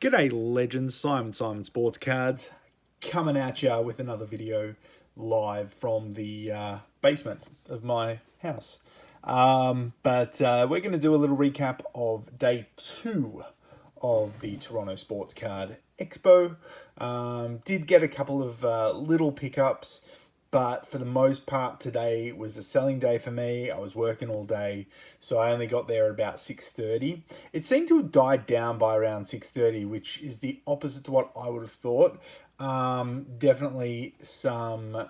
G'day legends, Simon Sportscards, coming at you with another video live from the basement of my house. But we're going to do a little recap of day 2 of the Toronto Sportscard Expo. Did get a couple of little pickups, but for the most part today was a selling day for me. I was working all day, so I only got there at about 6:30. It seemed to have died down by around 6:30, which is the opposite to what I would have thought. Definitely some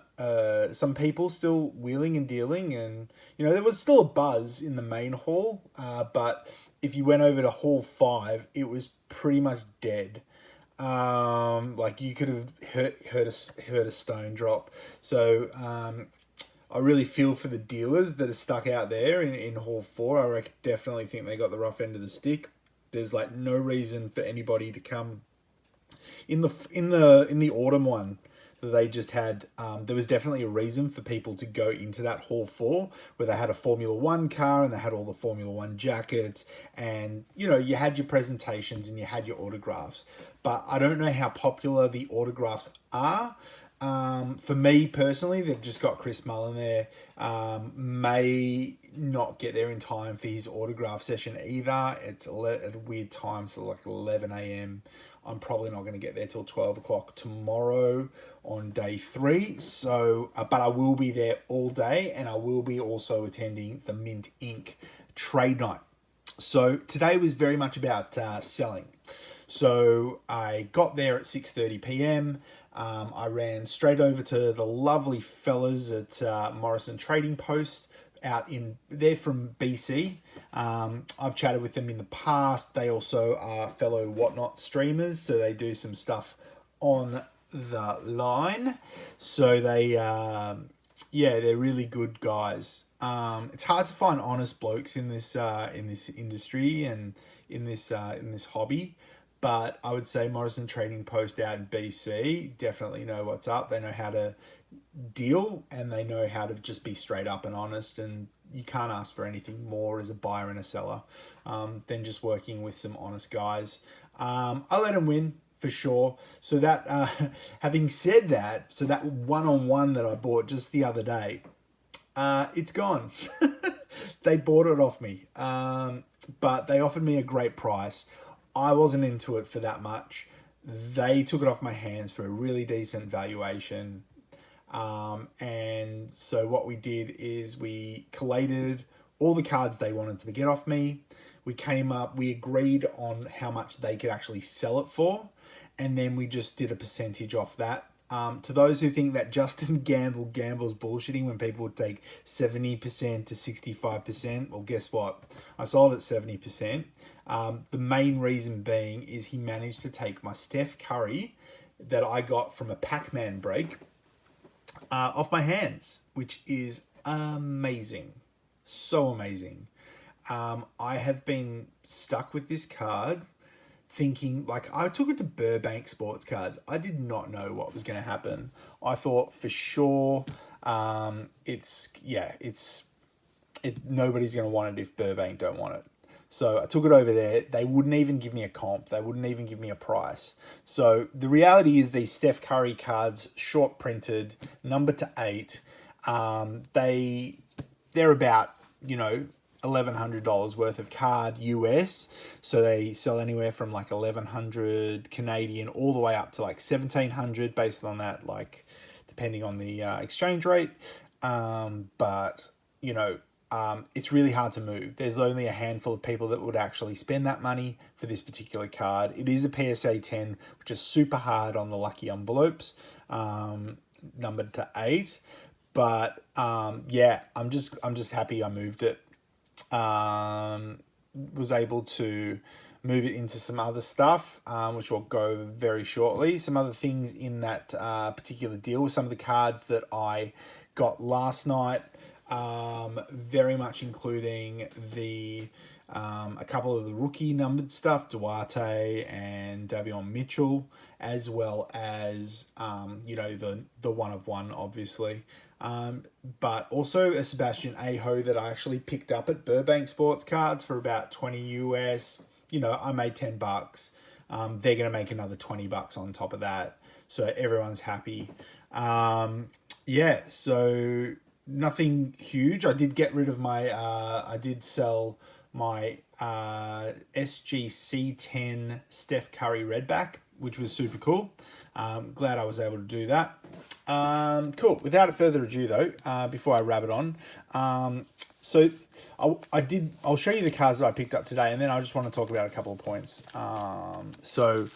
people still wheeling and dealing, and there was still a buzz in the main hall, but if you went over to hall 5, it was pretty much dead. Like you could have heard a stone drop. So I really feel for the dealers that are stuck out there in hall 4. I definitely think they got the rough end of the stick. There's like no reason for anybody to come in the autumn one that they just had. There was definitely a reason for people to go into that hall 4 where they had a Formula 1 car and they had all the Formula 1 jackets, and you had your presentations and you had your autographs. But I don't know how popular the autographs are. For me personally, they've just got Chris Mullen there. May not get there in time for his autograph session either. It's at a weird time, so like 11 a.m. I'm probably not going to get there till 12 o'clock tomorrow on day 3. So, but I will be there all day, and I will be also attending the Mint Inc. trade night. So today was very much about selling. So I got there at 6:30 p.m. I ran straight over to the lovely fellas at Morrison Trading Post they're from BC. I've chatted with them in the past. They also are fellow Whatnot streamers, so they do some stuff on the line. So they're really good guys. It's hard to find honest blokes in this industry and in this hobby. But I would say Morrison Trading Post out in BC definitely know what's up. They know how to deal, and they know how to just be straight up and honest, and you can't ask for anything more as a buyer and a seller than just working with some honest guys. I let them win for sure. So that having said that, so that one-on-one that I bought just the other day, it's gone. They bought it off me, but they offered me a great price. I wasn't into it for that much. They took it off my hands for a really decent valuation. And so what we did is we collated all the cards they wanted to get off me. We agreed on how much they could actually sell it for. And then we just did a percentage off that. To those who think that Justin gambles bullshitting when people would take 70% to 65%, well, guess what? I sold at 70%. The main reason being is he managed to take my Steph Curry that I got from a Pac-Man break off my hands, which is amazing. So amazing. I have been stuck with this card thinking, like, I took it to Burbank Sports Cards. I did not know what was going to happen. I thought for sure nobody's going to want it if Burbank don't want it. So I took it over there. They wouldn't even give me a comp. They wouldn't even give me a price. So the reality is these Steph Curry cards, short printed, number to 8, they're about, $1,100 worth of card US. So they sell anywhere from like 1,100 Canadian all the way up to like 1,700 based on that, like depending on the exchange rate. It's really hard to move. There's only a handful of people that would actually spend that money for this particular card. It is a PSA 10, which is super hard on the lucky envelopes, numbered to 8. But I'm just happy I moved it. Was able to move it into some other stuff, which will go very shortly. Some other things in that particular deal, some of the cards that I got last night, very much including a couple of the rookie numbered stuff, Duarte and Davion Mitchell, as well as the one of one, obviously. But also a Sebastian Aho that I actually picked up at Burbank Sports Cards for about 20 US. I made $10. they're going to make another $20 on top of that. So everyone's happy. Yeah, so nothing huge. I did get rid of my, I did sell my SGC10 Steph Curry Redback, which was super cool. Glad I was able to do that. Cool. Without further ado, though, before I wrap it on, so I'll show you the cards that I picked up today, and then I just want to talk about a couple of points. So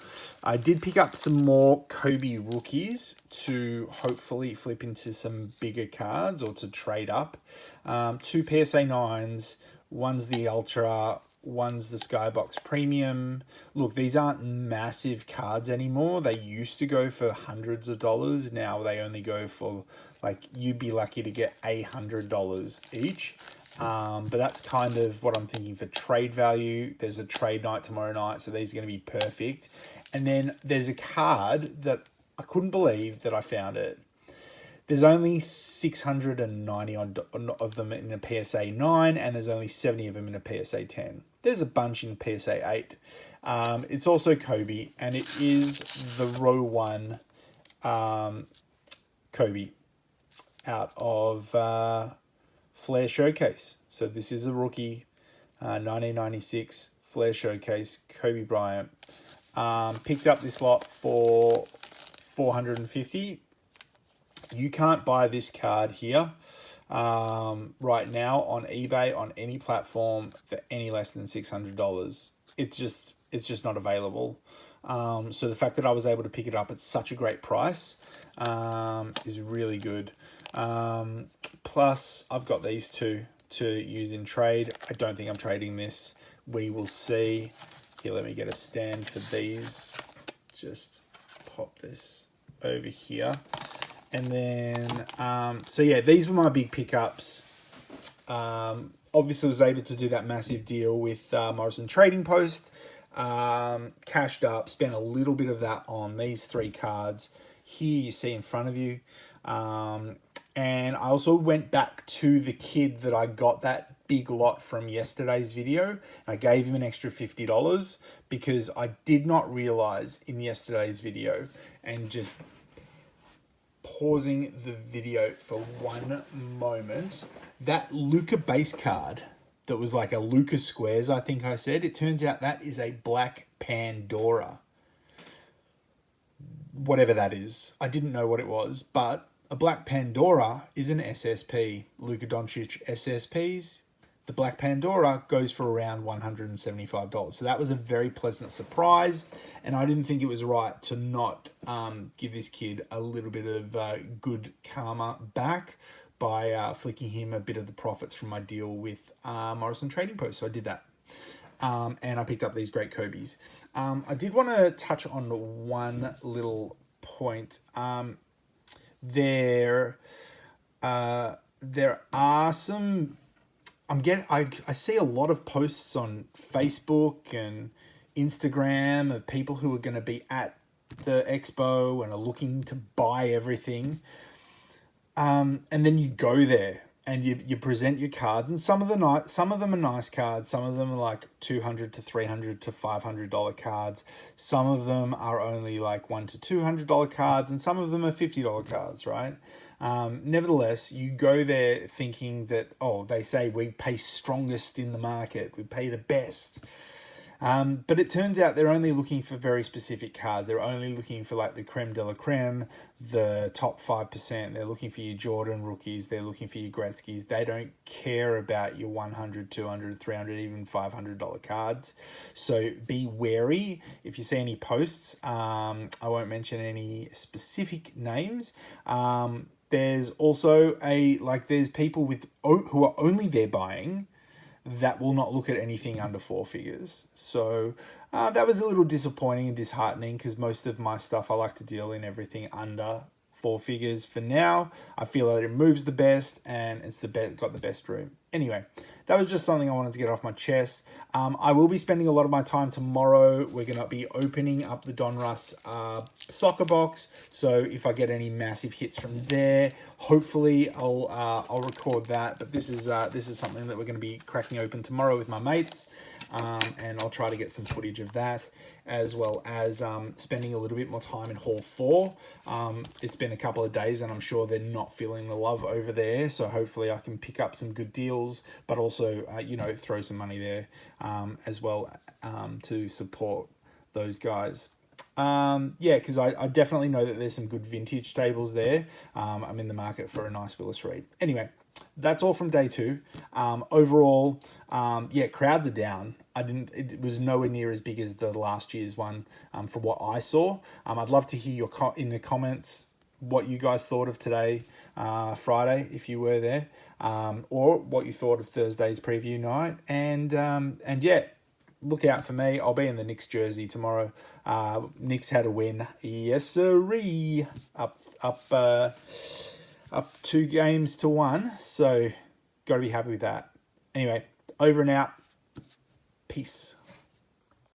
I did pick up some more Kobe rookies to hopefully flip into some bigger cards or to trade up. 2 PSA 9s, one's the Ultra, one's the Skybox Premium. Look, these aren't massive cards anymore. They used to go for hundreds of dollars. Now they only go for, like, you'd be lucky to get $800 each. But that's kind of what I'm thinking for trade value. There's a trade night tomorrow night, so these are going to be perfect. And then there's a card that I couldn't believe that I found it. There's only 690 of them in a PSA 9, and there's only 70 of them in a PSA 10. There's a bunch in PSA 8. It's also Kobe, and it is the Row 1 Kobe out of Flair Showcase. So this is a rookie, 1996 Flair Showcase, Kobe Bryant. Picked up this lot for $450. You can't buy this card here right now on eBay, on any platform, for any less than $600. It's just not available. So the fact that I was able to pick it up at such a great price is really good. Plus, I've got these two to use in trade. I don't think I'm trading this. We will see. Here, let me get a stand for these. Just pop this over here. And then, so yeah, these were my big pickups. Obviously, I was able to do that massive deal with Morrison Trading Post. Cashed up, spent a little bit of that on these 3 cards. Here you see in front of you. And I also went back to the kid that I got that big lot from yesterday's video. I gave him an extra $50 because I did not realize in yesterday's video, and just pausing the video for one moment, that Luka base card that was like a Luka Squares, I think I said, it turns out that is a Black Pandora. Whatever that is. I didn't know what it was, but a Black Pandora is an SSP. Luka Doncic SSPs. The Black Pandora goes for around $175. So that was a very pleasant surprise, and I didn't think it was right to not give this kid a little bit of good karma back by flicking him a bit of the profits from my deal with Morrison Trading Post. So I did that. And I picked up these great Kobe's. I did want to touch on one little point. There are some... I see a lot of posts on Facebook and Instagram of people who are going to be at the expo and are looking to buy everything. And then you go there and you present your cards, and some of them are nice cards. Some of them are like $200 to $300 to $500 cards. Some of them are only like $100 to $200 cards, and some of them are $50 cards, right? Nevertheless, you go there thinking that, oh, they say we pay strongest in the market, we pay the best. But it turns out they're only looking for very specific cards. They're only looking for like the creme de la creme, the top 5%. They're looking for your Jordan rookies. They're looking for your Gretzky's. They don't care about your $100, $200, $300, even $500 cards. So be wary if you see any posts. I won't mention any specific names. There's also there's people who are only there buying that will not look at anything under 4 figures. So that was a little disappointing and disheartening, because most of my stuff I like to deal in everything under 4 figures for now. I feel that it moves the best and it's got the best room. Anyway, that was just something I wanted to get off my chest. I will be spending a lot of my time tomorrow. We're going to be opening up the Donruss soccer box. So if I get any massive hits from there, hopefully I'll record that. But this is something that we're going to be cracking open tomorrow with my mates. And I'll try to get some footage of that, as well as spending a little bit more time in Hall 4. It's been a couple of days and I'm sure they're not feeling the love over there. So hopefully I can pick up some good deals, but also, throw some money there as well to support those guys. Because I definitely know that there's some good vintage tables there. I'm in the market for a nice Willis Reed. Anyway, that's all from day 2. Overall, crowds are down. It was nowhere near as big as the last year's one from what I saw. I'd love to hear in the comments what you guys thought of today, Friday, if you were there, or what you thought of Thursday's preview night. And look out for me. I'll be in the Knicks jersey tomorrow. Knicks had a win. Yes, sirree. Up 2 games to 1. So got to be happy with that. Anyway, over and out. Peace.